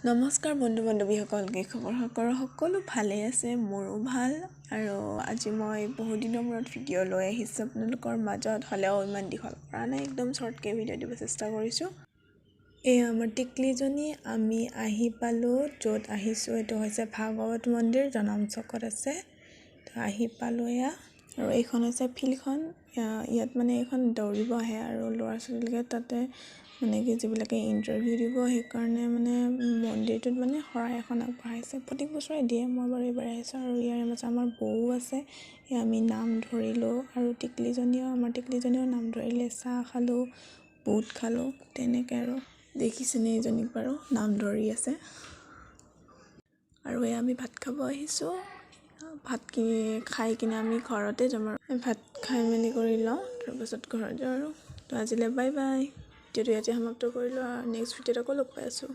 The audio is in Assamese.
নমস্কাৰ বন্ধু বান্ধৱীসকল, কি খবৰ? সকলো ভালে আছে, মোৰো ভাল। আৰু আজি মই বহু দিনৰ মূৰত ভিডিঅ' লৈ আহিছোঁ আপোনালোকৰ মাজত। হ'লেও ইমান দীঘল কৰা নাই, একদম শ্বৰ্টকৈ ভিডিঅ' দিব চেষ্টা কৰিছোঁ। এয়া আমাৰ টিকলিজনী, আমি আহি পালোঁ। য'ত আহিছোঁ এইটো হৈছে ভাগৱত মন্দিৰ, জনম চকত আছে। তো আহি পালোঁ এয়া। আৰু এইখন হৈছে ফিল্ডখন। ইয়াত মানে এইখন দৌৰিব আহে আৰু ল'ৰা ছোৱালীবিলাকে তাতে মানে কি যিবিলাকে ইণ্টাৰভিউ দিব, সেইকাৰণে মানে মন্দিৰটোত মানে শৰাই এখন আগবঢ়াইছে। প্ৰত্যেক বছৰে দিয়ে, মই বাৰু এইবাৰ আহিছোঁ। আৰু ইয়াৰ মাজত আমাৰ বৌ আছে, আমি নাম ধৰিলোঁ। আৰু আমাৰ টিকলিজনীও নাম ধৰিলে। চাহ খালোঁ, বুট খালোঁ, তেনেকৈ আৰু দেখিছেনে এইজনীক বাৰু নাম ধৰি আছে। আৰু এয়া আমি ভাত খাব আহিছোঁ। ভাত খাই কিনে আমি ঘৰতে যাম আৰু ভাত খাই মেলি কৰি লওঁ, তাৰপাছত ঘৰত যাওঁ আৰু। তো আজিলৈ বাই বাই। ভিডিঅ'টো ইয়াতে সমাপ্ত কৰিলোঁ আৰু নেক্সট ভিডিঅ'ত আকৌ লগ পাই আছোঁ।